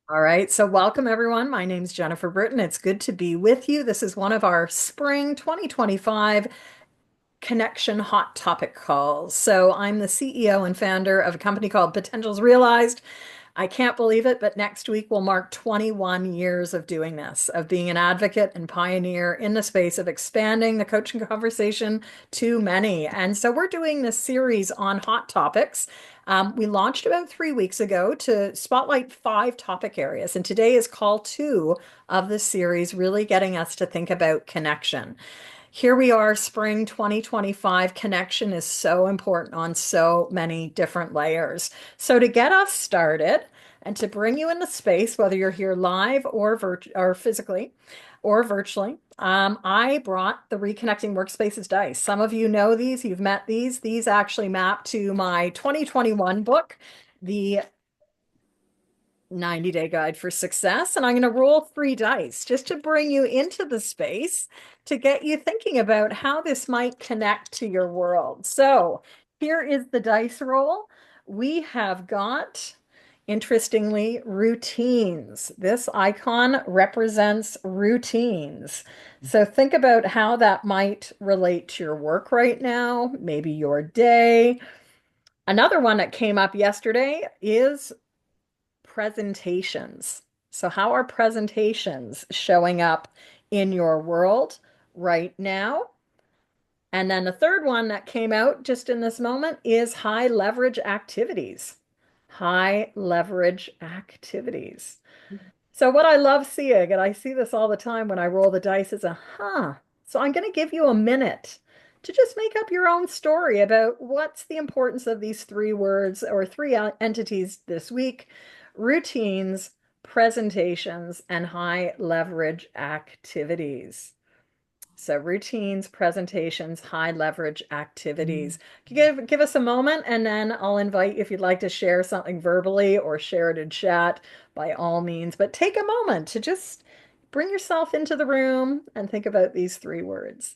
All right, so welcome everyone. My name's Jennifer Britton. It's good to be with you. This is one of our spring 2025 Connection Hot Topic calls. So I'm the CEO and founder of a company called Potentials Realized. I can't believe it, but next week will mark 21 years of doing this, of being an advocate and pioneer in the space of expanding the coaching conversation to many. And so we're doing this series on hot topics. We launched about 3 weeks ago to spotlight 5 topic areas. And today is call two of the series, really getting us to think about connection. Here we are, spring 2025. Connection is so important on so many different layers. So, to get us started and to bring you in the space, whether you're here live or physically or virtually, I brought the Reconnecting Workspaces Dice. Some of you know these, you've met these. These actually map to my 2021 book, The 90-Day Guide for Success. And I'm going to roll 3 dice just to bring you into the space to get you thinking about how this might connect to your world. So here is the dice roll. We have got, interestingly, routines. This icon represents routines. So think about how that might relate to your work right now, maybe your day. Another one that came up yesterday is presentations. So, how are presentations showing up in your world right now? And then the third one that came out just in this moment is high leverage activities. High leverage activities. So, what I love seeing, and I see this all the time when I roll the dice, is So, I'm going to give you a minute to just make up your own story about what's the importance of these 3 words or three entities this week: routines, presentations, and high leverage activities. So routines, presentations, high leverage activities. Give us a moment and then I'll invite if you'd like to share something verbally or share it in chat by all means. But take a moment to just bring yourself into the room and think about these 3 words.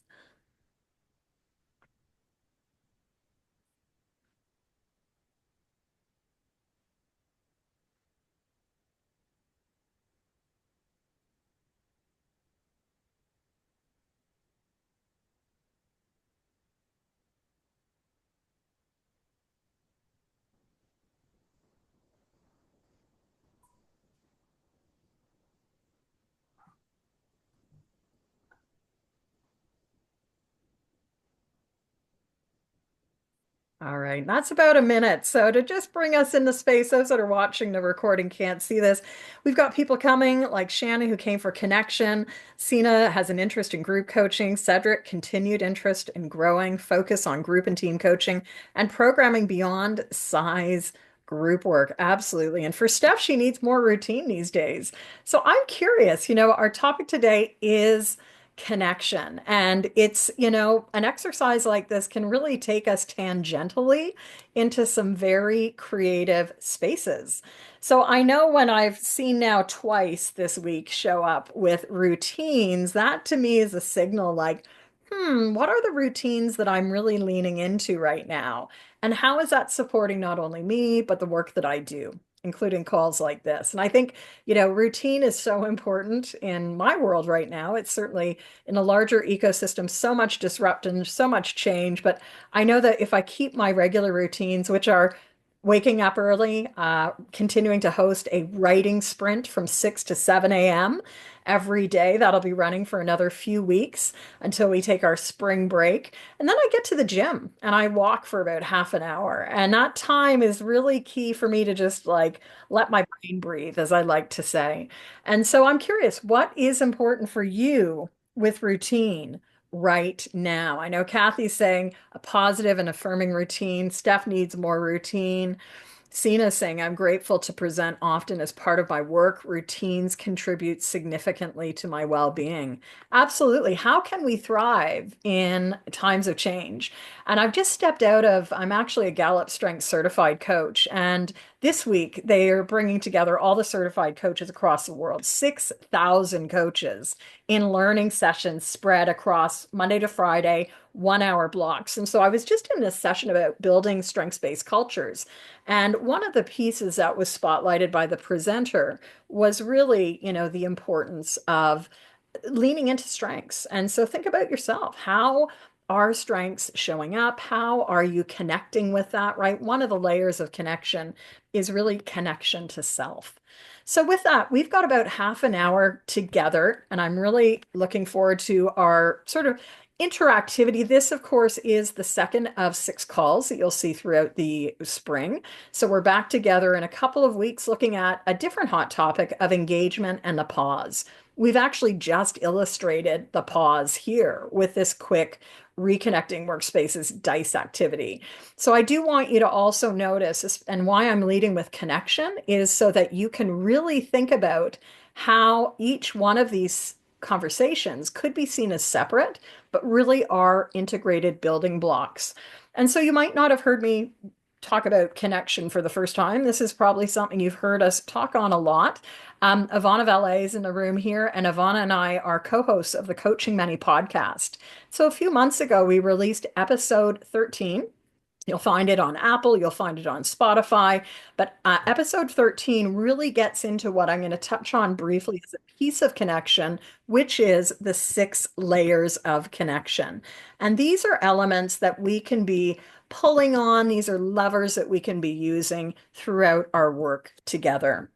All right, that's about a minute. So to just bring us into space, those that are watching the recording can't see this. We've got people coming like Shannon, who came for connection. Sina has an interest in group coaching. Cedric, continued interest in growing, focus on group and team coaching and programming beyond size group work. Absolutely. And for Steph, she needs more routine these days. So I'm curious, our topic today is connection. And an exercise like this can really take us tangentially into some very creative spaces. So I know when I've seen now twice this week show up with routines, that to me is a signal like, what are the routines that I'm really leaning into right now? And how is that supporting not only me, but the work that I do, including calls like this? And I think, routine is so important in my world right now. It's certainly in a larger ecosystem, so much disruption, so much change. But I know that if I keep my regular routines, which are waking up early, continuing to host a writing sprint from 6 to 7 a.m. every day. That'll be running for another few weeks until we take our spring break. And then I get to the gym and I walk for about half an hour. And that time is really key for me to just like let my brain breathe, as I like to say. And so I'm curious, what is important for you with routine right now? I know Kathy's saying a positive and affirming routine. Steph needs more routine. Sina saying, I'm grateful to present often as part of my work. Routines contribute significantly to my well-being. Absolutely. How can we thrive in times of change? And I've just stepped out of, I'm actually a Gallup Strength certified coach, and This week, they are bringing together all the certified coaches across the world, 6,000 coaches in learning sessions spread across Monday to Friday, 1 hour blocks. And so I was just in this session about building strengths-based cultures. And one of the pieces that was spotlighted by the presenter was really, the importance of leaning into strengths. And so think about yourself. How are strengths showing up? How are you connecting with that, right? One of the layers of connection is really connection to self. So with that, we've got about half an hour together, and I'm really looking forward to our sort of interactivity. This, of course, is the second of 6 calls that you'll see throughout the spring. So we're back together in a couple of weeks looking at a different hot topic of engagement and the pause. We've actually just illustrated the pause here with this quick Reconnecting Workspaces Dice activity. So I do want you to also notice, and why I'm leading with connection is so that you can really think about how each one of these conversations could be seen as separate, but really are integrated building blocks. And so you might not have heard me talk about connection for the first time. This is probably something you've heard us talk on a lot. Ivana Valet is in the room here, and Ivana and I are co-hosts of the Coaching Many podcast. So a few months ago, we released episode 13. You'll find it on Apple, you'll find it on Spotify, but episode 13 really gets into what I'm going to touch on briefly as a piece of connection, which is the 6 layers of connection. And these are elements that we can be pulling on. These are levers that we can be using throughout our work together.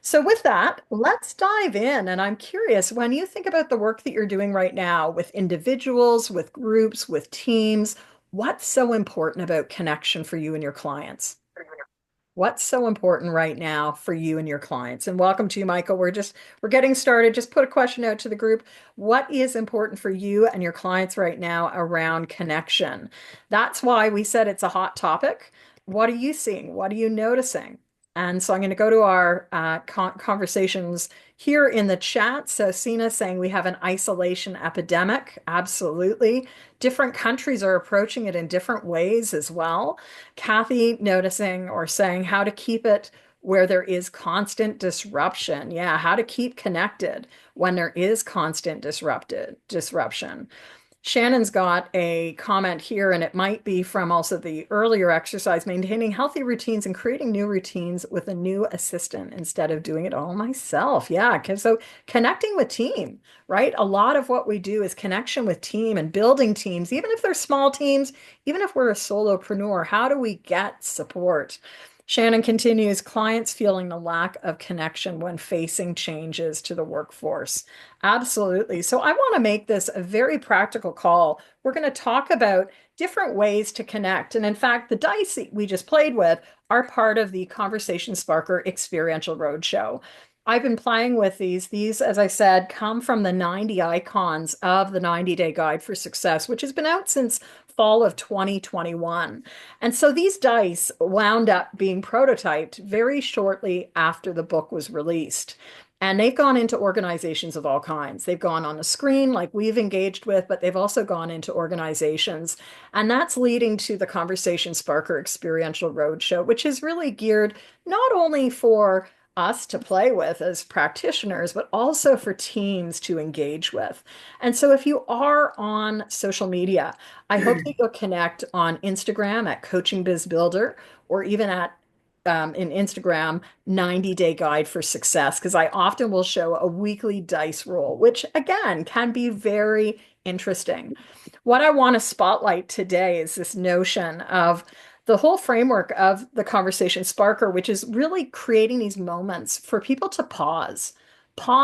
So with that, let's dive in. And I'm curious, when you think about the work that you're doing right now with individuals, with groups, with teams, what's so important about connection for you and your clients? What's so important right now for you and your clients? And welcome to you, Michael. We're getting started. Just put a question out to the group. What is important for you and your clients right now around connection? That's why we said it's a hot topic. What are you seeing? What are you noticing? And so I'm going to go to our conversations here in the chat. So Sina saying we have an isolation epidemic. Absolutely. Different countries are approaching it in different ways as well. Kathy noticing or saying how to keep it where there is constant disruption. Yeah, how to keep connected when there is constant disruption. Shannon's got a comment here, and it might be from also the earlier exercise, maintaining healthy routines and creating new routines with a new assistant instead of doing it all myself. Yeah, so connecting with team, right? A lot of what we do is connection with team and building teams, even if they're small teams, even if we're a solopreneur, how do we get support? Shannon continues, clients feeling the lack of connection when facing changes to the workforce. Absolutely. So I want to make this a very practical call. We're going to talk about different ways to connect. And in fact, the dice we just played with are part of the Conversation Sparker Experiential Roadshow. I've been playing with these. These, as I said, come from the 90 icons of the 90-day guide for success, which has been out since fall of 2021. And so these dice wound up being prototyped very shortly after the book was released. And they've gone into organizations of all kinds. They've gone on the screen like we've engaged with, but they've also gone into organizations. And that's leading to the Conversation Sparker Experiential Roadshow, which is really geared not only for us to play with as practitioners, but also for teams to engage with. And so if you are on social media, I hope that you'll connect on Instagram at Coaching Biz Builder, or even at in Instagram 90-day guide for success, because I often will show a weekly dice roll, which again can be very interesting. What I want to spotlight today is this notion of the whole framework of the Conversation Sparker, which is really creating these moments for people to pause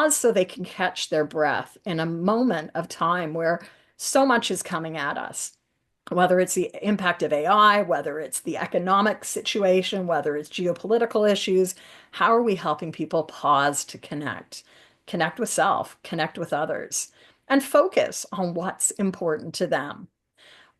so they can catch their breath in a moment of time where so much is coming at us, whether it's the impact of AI, whether it's the economic situation, whether it's geopolitical issues. How are we helping people pause to connect? Connect with self, connect with others, and focus on what's important to them.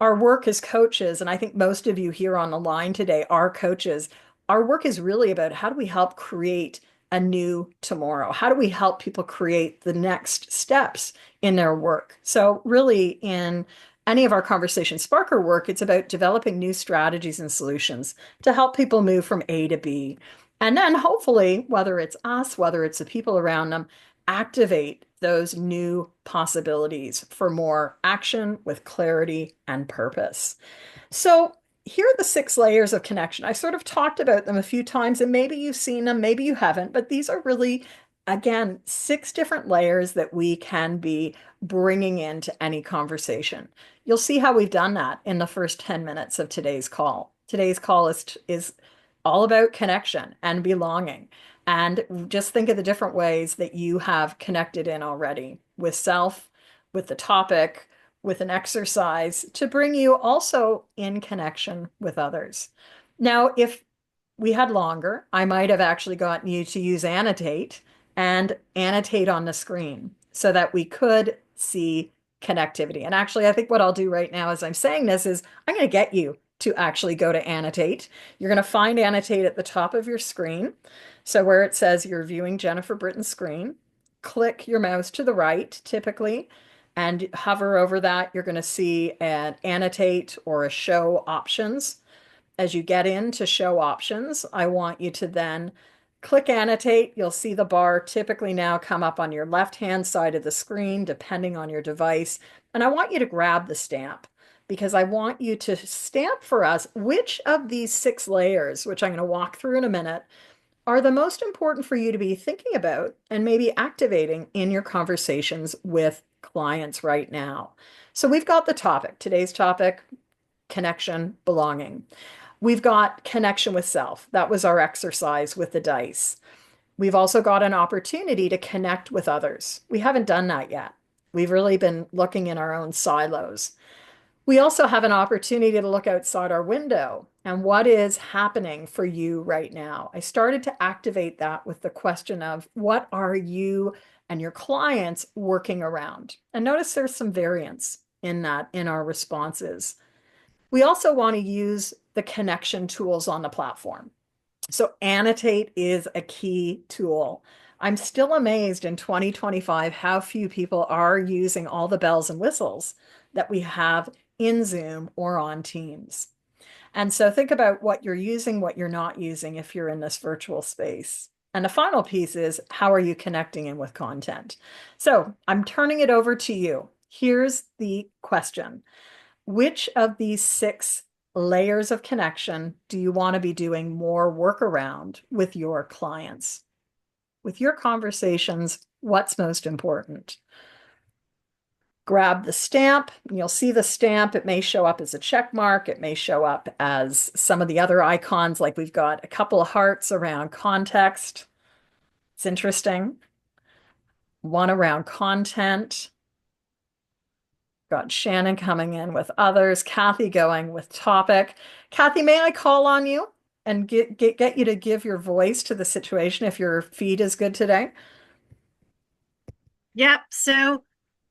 Our work as coaches, and I think most of you here on the line today are coaches, our work is really about how do we help create a new tomorrow? How do we help people create the next steps in their work? So really in any of our Conversation Sparker work, it's about developing new strategies and solutions to help people move from A to B. And then hopefully, whether it's us, whether it's the people around them, activate those new possibilities for more action with clarity and purpose. So, here are the six layers of connection. I sort of talked about them a few times, and maybe you've seen them, maybe you haven't, but these are really, again, six different layers that we can be bringing into any conversation. You'll see how we've done that in the first 10 minutes of today's call. Today's call is all about connection and belonging. And just think of the different ways that you have connected in already with self, with the topic, with an exercise to bring you also in connection with others. Now, if we had longer, I might have actually gotten you to use annotate and annotate on the screen so that we could see connectivity. And actually, I think what I'll do right now as I'm saying this is I'm going to get you to actually go to annotate. You're going to find annotate at the top of your screen. So where it says you're viewing Jennifer Britton's screen, click your mouse to the right, typically, and hover over that. You're going to see an annotate or a show options. As you get into show options, I want you to then click annotate. You'll see the bar typically now come up on your left-hand side of the screen, depending on your device. And I want you to grab the stamp because I want you to stamp for us which of these six layers, which I'm going to walk through in a minute, are the most important for you to be thinking about and maybe activating in your conversations with clients right now. So we've got the topic, today's topic, connection, belonging. We've got connection with self. That was our exercise with the dice. We've also got an opportunity to connect with others. We haven't done that yet. We've really been looking in our own silos. We also have an opportunity to look outside our window and what is happening for you right now. I started to activate that with the question of what are you and your clients working around? And notice there's some variance in that in our responses. We also want to use the connection tools on the platform. So annotate is a key tool. I'm still amazed in 2025 how few people are using all the bells and whistles that we have in Zoom or on Teams. And so think about what you're using, what you're not using if you're in this virtual space. And the final piece is how are you connecting in with content? So I'm turning it over to you. Here's the question. Which of these six layers of connection do you want to be doing more work around with your clients? With your conversations, what's most important? Grab the stamp, and you'll see the stamp. It may show up as a check mark. It may show up as some of the other icons, like we've got a couple of hearts around context. It's interesting. One around content. Got Shannon coming in with others, Kathy going with topic. Kathy, may I call on you and get you to give your voice to the situation if your feed is good today? Yep. So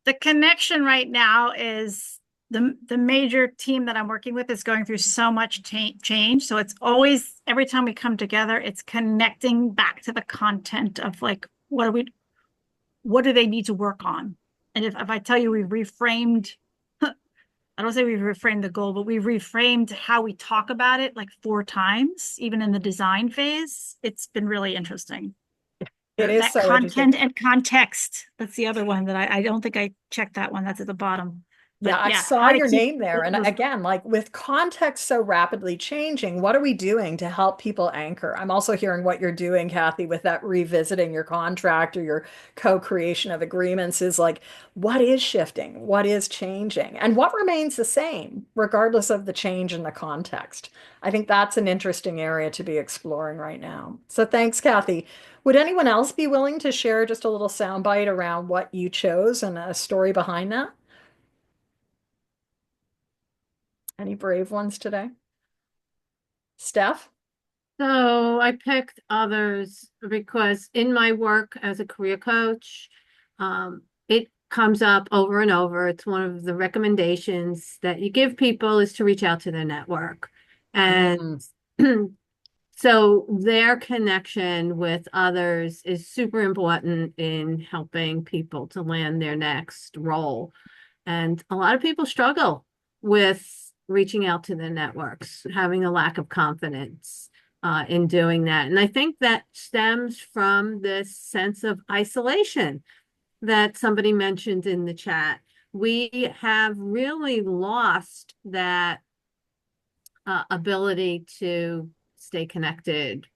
the connection right now is the major team that I'm working with is going through so much change. So it's always every time we come together, it's connecting back to the content of like what do they need to work on? And if I tell you we've reframed, I don't say we've reframed the goal, but we've reframed how we talk about it like 4 times, even in the design phase. It's been really interesting. It is That so interesting. content and context. That's the other one that I don't think I checked that one. That's at the bottom. Yeah, But I yeah, saw how to your keep name there. And again, like with context so rapidly changing, what are we doing to help people anchor? I'm also hearing what you're doing, Kathy, with that revisiting your contract or your co-creation of agreements is like, what is shifting? What is changing? And what remains the same, regardless of the change in the context? I think that's an interesting area to be exploring right now. So thanks, Kathy. Would anyone else be willing to share just a little soundbite around what you chose and a story behind that? Any brave ones today? Steph? So I picked others because in my work as a career coach, it comes up over and over. It's one of the recommendations that you give people is to reach out to their network. And Mm, so their connection with others is super important in helping people to land their next role. And a lot of people struggle with reaching out to their networks, having a lack of confidence. in doing that. And I think that stems from this sense of isolation that somebody mentioned in the chat. We have really lost that ability to stay connected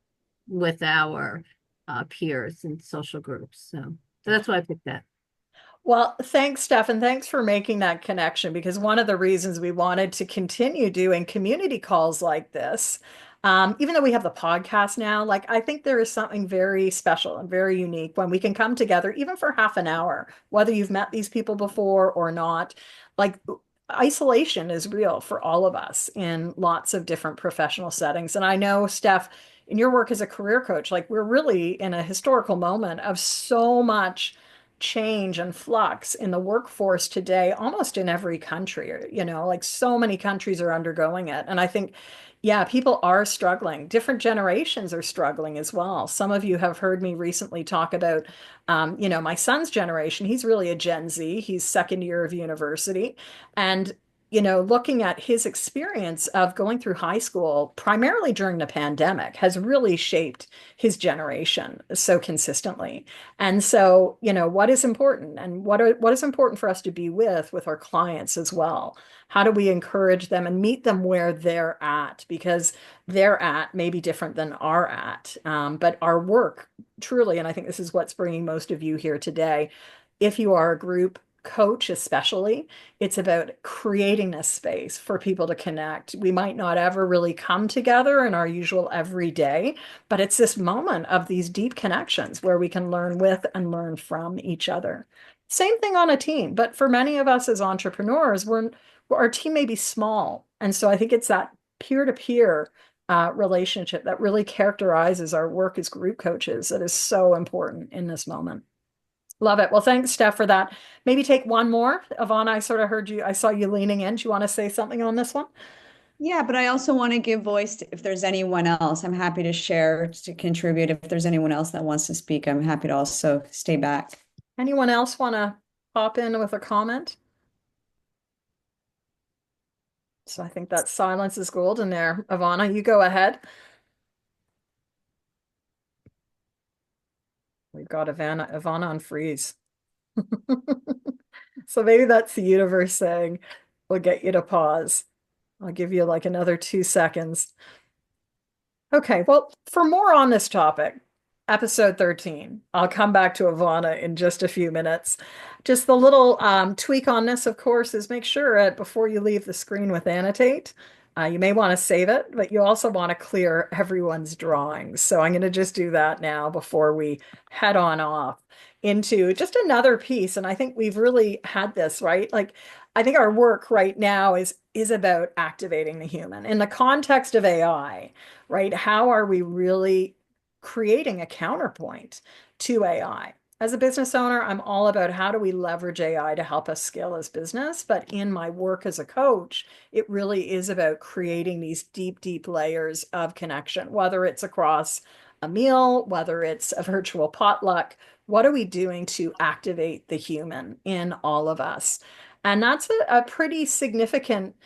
with our peers and social groups. So that's why I picked that. Well, thanks, Steph, and thanks for making that connection because one of the reasons we wanted to continue doing community calls like this, even though we have the podcast now, like I think there is something very special and very unique when we can come together, even for half an hour, whether you've met these people before or not. Like isolation is real for all of us in lots of different professional settings. And I know, Steph, in your work as a career coach, like we're really in a historical moment of so much change and flux in the workforce today, almost in every country, like so many countries are undergoing it. And I think, yeah, people are struggling. Different generations are struggling as well. Some of you have heard me recently talk about, my son's generation. He's really a Gen Z. He's second year of university. And looking at his experience of going through high school, primarily during the pandemic, has really shaped his generation so consistently. And so, what is important and what is important for us to be with our clients as well? How do we encourage them and meet them where they're at? Because their at may be different than our at. But our work truly, and I think this is what's bringing most of you here today, if you are a group coach, especially, it's about creating this space for people to connect. We might not ever really come together in our usual everyday, but it's this moment of these deep connections where we can learn with and learn from each other. Same thing on a team, but for many of us as entrepreneurs, our team may be small. And so I think it's that peer-to-peer relationship that really characterizes our work as group coaches that is so important in this moment. Love it. Well, thanks, Steph, for that. Maybe take one more. Ivana, I sort of heard you, I saw you leaning in. Do you want to say something on this one? Yeah, but I also want to give voice to, if there's anyone else. I'm happy to share, to contribute. If there's anyone else that wants to speak, I'm happy to also stay back. Anyone else want to pop in with a comment? So I think that silence is golden there. Ivana, you go ahead. We've got Ivana on freeze. So maybe that's the universe saying, we'll get you to pause. I'll give you like another 2 seconds. Okay, well, for more on this topic, episode 13, I'll come back to Ivana in just a few minutes. Just the little tweak on this, of course, is make sure before you leave the screen with annotate, you may want to save it, but you also want to clear everyone's drawings. So I'm going to just do that now before we head on off into just another piece. And I think we've really had this, right? Like, I think our work right now is about activating the human in the context of AI, right? How are we really creating a counterpoint to AI? As a business owner, I'm all about how do we leverage AI to help us scale as business. But in my work as a coach, it really is about creating these deep, deep layers of connection, whether it's across a meal, whether it's a virtual potluck. What are we doing to activate the human in all of us? And that's a pretty significant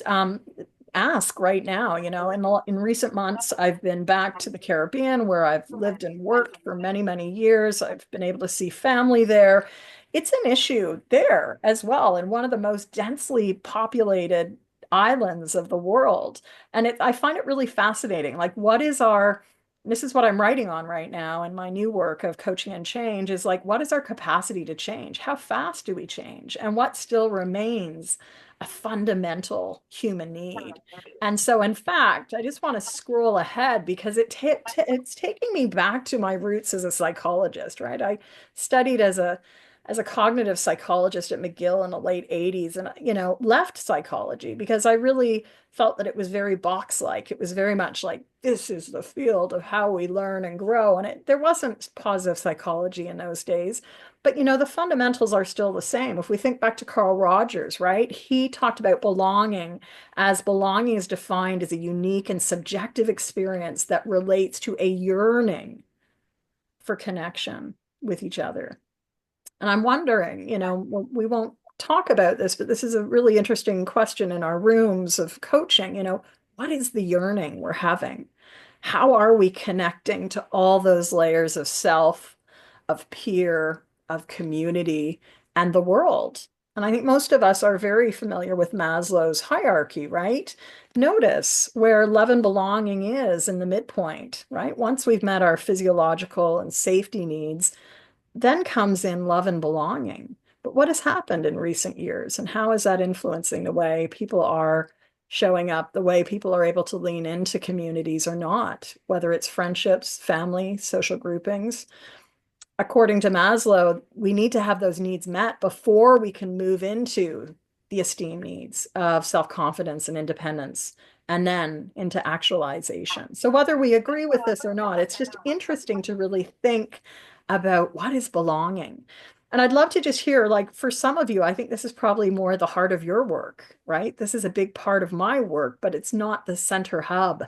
um, ask right now. In recent months, I've been back to the Caribbean where I've lived and worked for many, many years. I've been able to see family there. It's an issue there as well, in one of the most densely populated islands of the world. And I find it really fascinating. Like, this is what I'm writing on right now in my new work of coaching and change is like, what is our capacity to change? How fast do we change? And what still remains a fundamental human need? And so, in fact, I just want to scroll ahead because it's taking me back to my roots as a psychologist, right? I studied as a cognitive psychologist at McGill in the late 80s and left psychology because I really felt that it was very box-like. It was very much like this is the field of how we learn and grow, and there wasn't positive psychology in those days. But the fundamentals are still the same. If we think back to Carl Rogers, right? He talked about belonging is defined as a unique and subjective experience that relates to a yearning for connection with each other. And I'm wondering, we won't talk about this, but this is a really interesting question in our rooms of coaching. What is the yearning we're having? How are we connecting to all those layers of self, of peer, of community, and the world? And I think most of us are very familiar with Maslow's hierarchy, right? Notice where love and belonging is in the midpoint, right? Once we've met our physiological and safety needs, then comes in love and belonging. But what has happened in recent years, and how is that influencing the way people are showing up, the way people are able to lean into communities or not, whether it's friendships, family, social groupings? According to Maslow, we need to have those needs met before we can move into the esteem needs of self-confidence and independence, and then into actualization. So whether we agree with this or not, it's just interesting to really think about what is belonging. And I'd love to just hear, like, for some of you, I think this is probably more the heart of your work, right? This is a big part of my work, but it's not the center hub.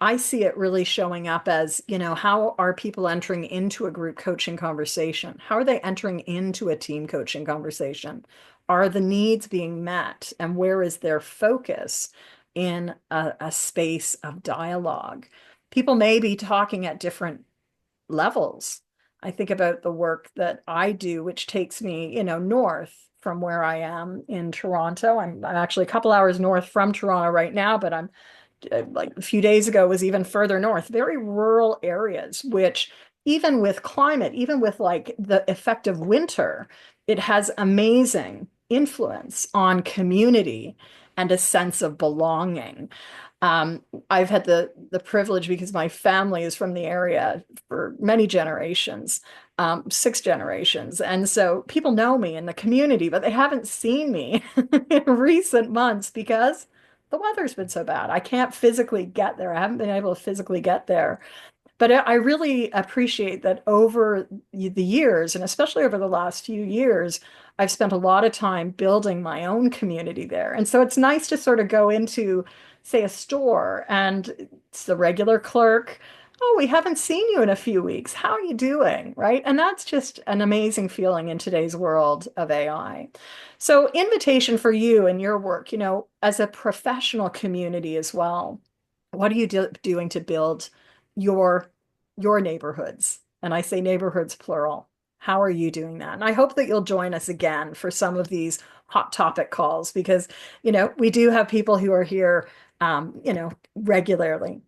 I see it really showing up as, how are people entering into a group coaching conversation? How are they entering into a team coaching conversation? Are the needs being met? And where is their focus in a space of dialogue? People may be talking at different levels. I think about the work that I do, which takes me, north from where I am in Toronto. I'm actually a couple hours north from Toronto right now, but I'm like a few days ago was even further north, very rural areas, which even with climate, even with like the effect of winter, it has amazing influence on community and a sense of belonging. I've had the privilege because my family is from the area for many generations, 6 generations. And so people know me in the community, but they haven't seen me in recent months because the weather's been so bad. I can't physically get there. I haven't been able to physically get there. But I really appreciate that over the years, and especially over the last few years, I've spent a lot of time building my own community there. And so it's nice to sort of go into, say, a store and it's the regular clerk. Oh, we haven't seen you in a few weeks. How are you doing? Right. And that's just an amazing feeling in today's world of AI. So, invitation for you and your work, as a professional community as well. What are you doing to build your your neighborhoods? And I say neighborhoods plural. How are you doing that? And I hope that you'll join us again for some of these hot topic calls because, we do have people who are here, regularly.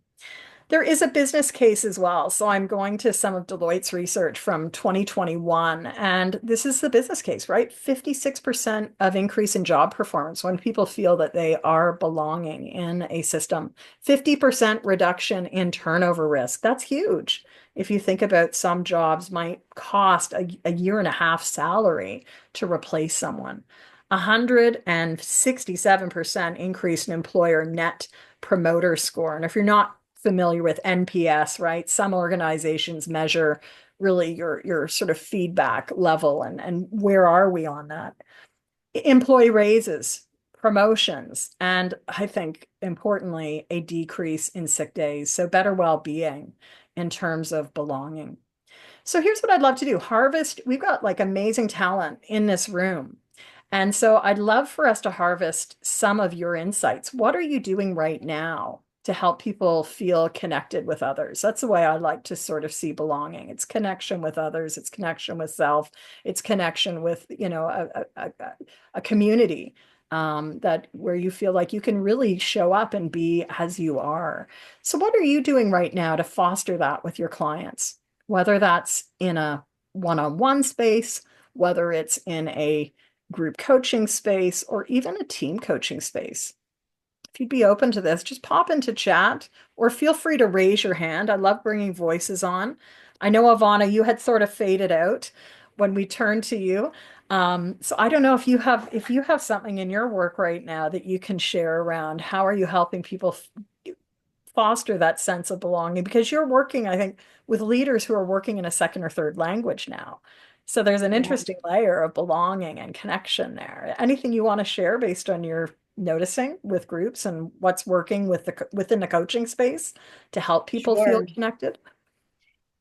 There is a business case as well. So I'm going to some of Deloitte's research from 2021, and this is the business case, right? 56% of increase in job performance when people feel that they are belonging in a system. 50% reduction in turnover risk. That's huge. If you think about some jobs might cost a year and a half salary to replace someone. 167% increase in employer net promoter score. And if you're not familiar with NPS, right? Some organizations measure really your sort of feedback level and where are we on that? Employee raises, promotions, and I think importantly, a decrease in sick days. So better well-being in terms of belonging. So here's what I'd love to do. Harvest, we've got like amazing talent in this room. And so I'd love for us to harvest some of your insights. What are you doing right now to help people feel connected with others? That's the way I like to sort of see belonging. It's connection with others, it's connection with self, it's connection with, a community that where you feel like you can really show up and be as you are. So what are you doing right now to foster that with your clients? Whether that's in a one-on-one space, whether it's in a group coaching space, or even a team coaching space. If you'd be open to this, just pop into chat or feel free to raise your hand. I love bringing voices on. I know, Ivana, you had sort of faded out when we turned to you. So I don't know if you have something in your work right now that you can share around how are you helping people foster that sense of belonging, because you're working, I think, with leaders who are working in a second or third language now. So there's an Yeah. interesting layer of belonging and connection there. Anything you want to share based on your noticing with groups and what's working within the coaching space to help people feel Sure. connected?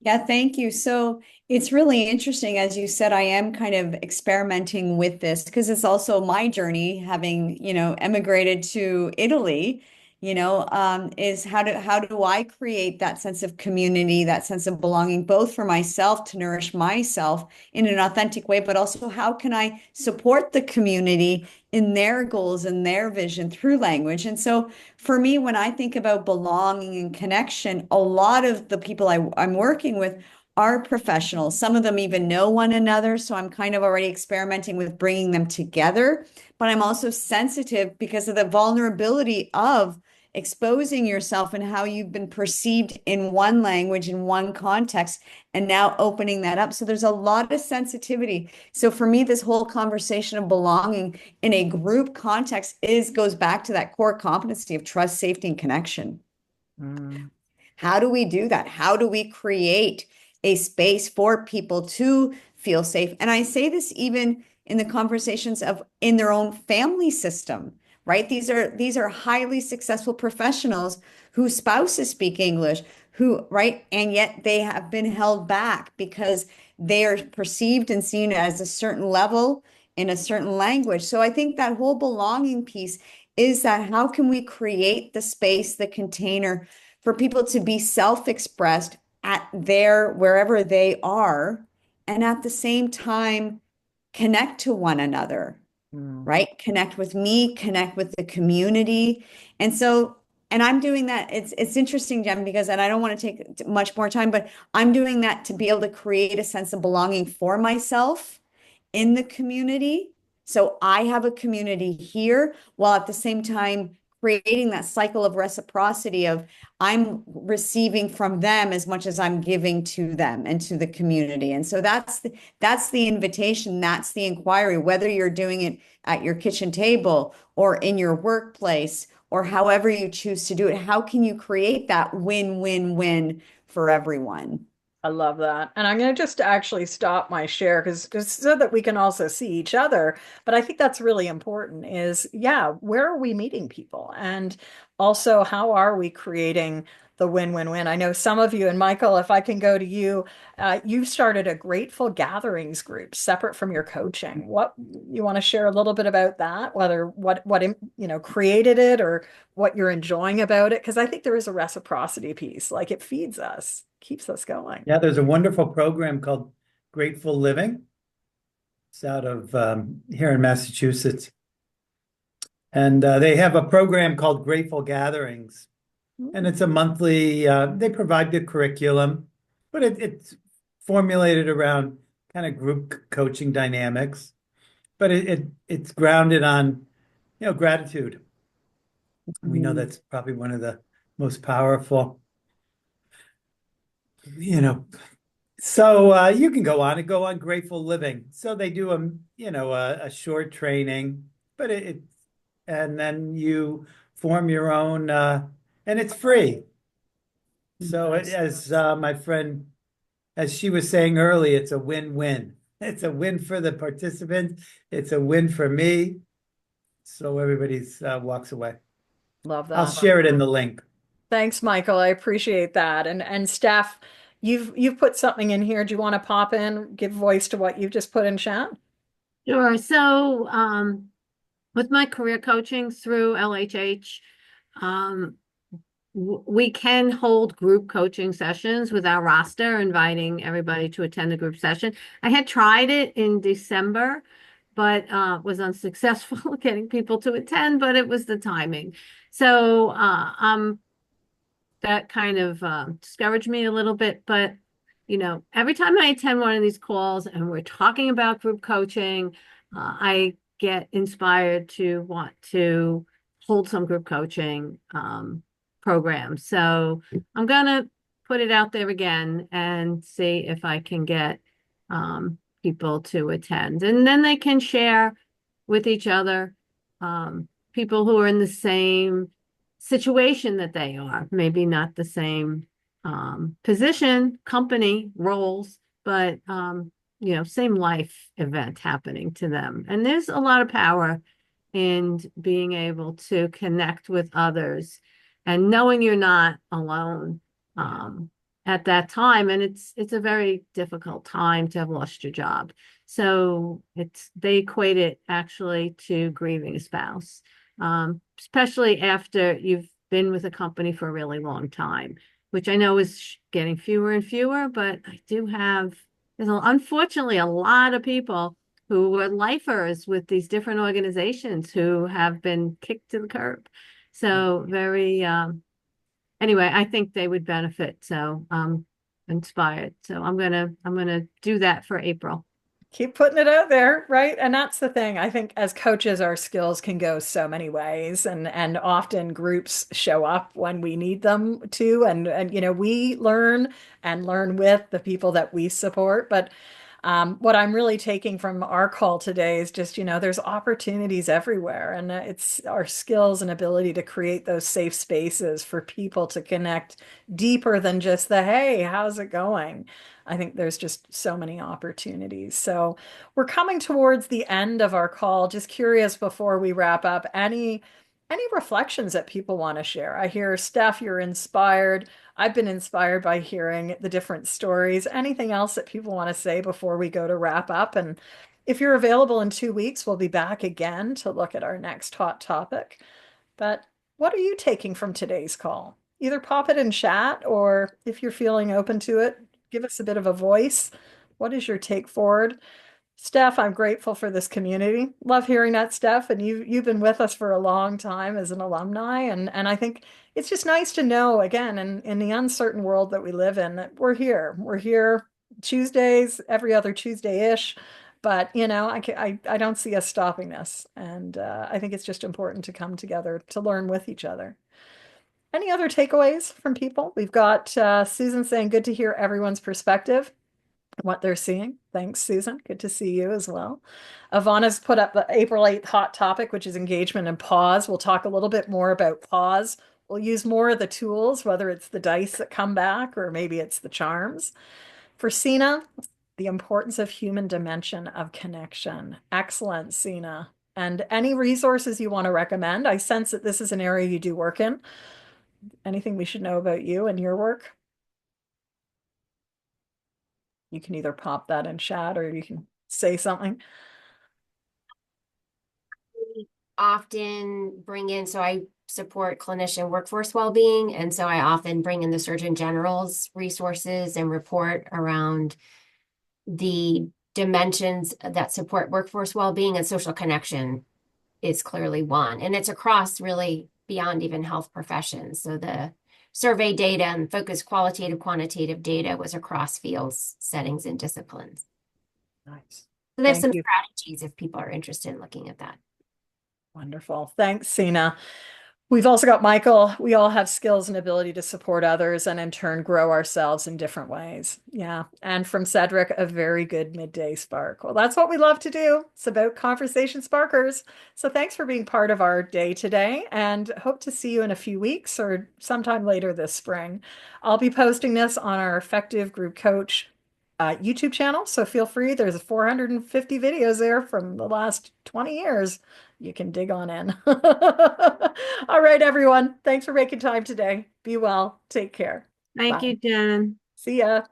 Yeah, thank you. So it's really interesting. As you said, I am kind of experimenting with this because it's also my journey, having, emigrated to Italy is how do I create that sense of community, that sense of belonging, both for myself to nourish myself in an authentic way, but also how can I support the community in their goals and their vision through language. And so for me, when I think about belonging and connection, a lot of the people I'm working with are professionals. Some of them even know one another. So I'm kind of already experimenting with bringing them together. But I'm also sensitive because of the vulnerability of exposing yourself and how you've been perceived in one language, in one context, and now opening that up. So there's a lot of sensitivity. So for me, this whole conversation of belonging in a group context goes back to that core competency of trust, safety, and connection. Mm. How do we do that? How do we create a space for people to feel safe? And I say this even in the conversations of in their own family system, right? These are highly successful professionals whose spouses speak English, right? And yet they have been held back because they are perceived and seen as a certain level in a certain language. So I think that whole belonging piece is that how can we create the space, the container for people to be self-expressed at wherever they are, and at the same time connect to one another, Mm. right? Connect with me, connect with the community. And I'm doing that. It's interesting, Jen, because, and I don't want to take much more time, but I'm doing that to be able to create a sense of belonging for myself in the community. So I have a community here while at the same time creating that cycle of reciprocity of I'm receiving from them as much as I'm giving to them and to the community. And so that's the invitation, that's the inquiry, whether you're doing it at your kitchen table or in your workplace or however you choose to do it. How can you create that win-win-win for everyone? I love that. And I'm going to just actually stop my share because so that we can also see each other. But I think that's really important is, yeah, where are we meeting people? And also, how are we creating the win-win-win? I know some of you, and Michael, if I can go to you, you started a Grateful Gatherings group separate from your coaching. What you want to share a little bit about that, whether what created it or what you're enjoying about it? Because I think there is a reciprocity piece, like it feeds us, keeps us going. Yeah, there's a wonderful program called Grateful Living. It's out of here in Massachusetts. And they have a program called Grateful Gatherings. And it's a monthly, they provide the curriculum, but it's formulated around kind of group coaching dynamics. But it's grounded on, gratitude. We know that's probably one of the most powerful, So you can go on Grateful Living. So they do a short training, but and then you form your own and it's free. So as my friend, as she was saying earlier, it's a win-win. It's a win for the participants. It's a win for me. So everybody's walks away. Love I'll that. share it in the link. Thanks, Michael. I appreciate that. And Steph, you've put something in here. Do you want to pop in, give voice to what you've just put in chat? Sure. So, with my career coaching through LHH, we can hold group coaching sessions with our roster, inviting everybody to attend the group session. I had tried it in December, but was unsuccessful getting people to attend, but it was the timing. So that kind of discouraged me a little bit. But, every time I attend one of these calls and we're talking about group coaching, I get inspired to want to hold some group coaching programs. So I'm going to put it out there again and see if I can get people to attend. And then they can share with each other, people who are in the same situation that they are, maybe not the same position, company, roles, but same life event happening to them. And there's a lot of power in being able to connect with others and knowing you're not alone at that time. And it's a very difficult time to have lost your job. So they equate it actually to grieving a spouse, especially after you've been with a company for a really long time, which I know is getting fewer and fewer, but I do have, unfortunately a lot of people who were lifers with these different organizations who have been kicked to the curb. So very, anyway, I think they would benefit. So inspired. So I'm gonna do that for April. Keep putting it out there, right? And that's the thing. I think as coaches, our skills can go so many ways, and often groups show up when we need them to, and we learn and learn with the people that we support. But what I'm really taking from our call today is just, there's opportunities everywhere, and it's our skills and ability to create those safe spaces for people to connect deeper than just the, hey, how's it going? I think there's just so many opportunities. So we're coming towards the end of our call. Just curious before we wrap up, any reflections that people want to share? I hear, Steph, you're inspired. I've been inspired by hearing the different stories. Anything else that people want to say before we go to wrap up? And if you're available in 2 weeks, we'll be back again to look at our next hot topic. But what are you taking from today's call? Either pop it in chat, or if you're feeling open to it, give us a bit of a voice. What is your take forward? Steph, I'm grateful for this community. Love hearing that, Steph. And you've been with us for a long time as an alumni. And I think it's just nice to know, again, in the uncertain world that we live in, that we're here. We're here Tuesdays, every other Tuesday-ish. But, I don't see us stopping this. And I think it's just important to come together to learn with each other. Any other takeaways from people? We've got Susan saying, good to hear everyone's perspective, what they're seeing. Thanks, Susan. Good to see you as well. Ivana's put up the April 8th hot topic, which is engagement and pause. We'll talk a little bit more about pause. We'll use more of the tools, whether it's the dice that come back or maybe it's the charms. For Sina, the importance of human dimension of connection. Excellent, Sina. And any resources you want to recommend? I sense that this is an area you do work in. Anything we should know about you and your work? You can either pop that in chat or you can say something. Often bring in, so I support clinician workforce well-being, and so I often bring in the Surgeon General's resources and report around the dimensions that support workforce well-being, and social connection is clearly one. And it's across really beyond even health professions. So the survey data and focused qualitative, quantitative data was across fields, settings, and disciplines. Nice. So there's Thank some you. strategies if people are interested in looking at that. Wonderful. Thanks, Sina. We've also got Michael. We all have skills and ability to support others and in turn grow ourselves in different ways. Yeah. And from Cedric, a very good midday spark. Well, that's what we love to do. It's about conversation sparkers. So thanks for being part of our day today, and hope to see you in a few weeks or sometime later this spring. I'll be posting this on our Effective Group Coach YouTube channel. So feel free. There's 450 videos there from the last 20 years. You can dig on in. All right, everyone. Thanks for making time today. Be well. Take care. Thank Bye. you, Jen. See ya.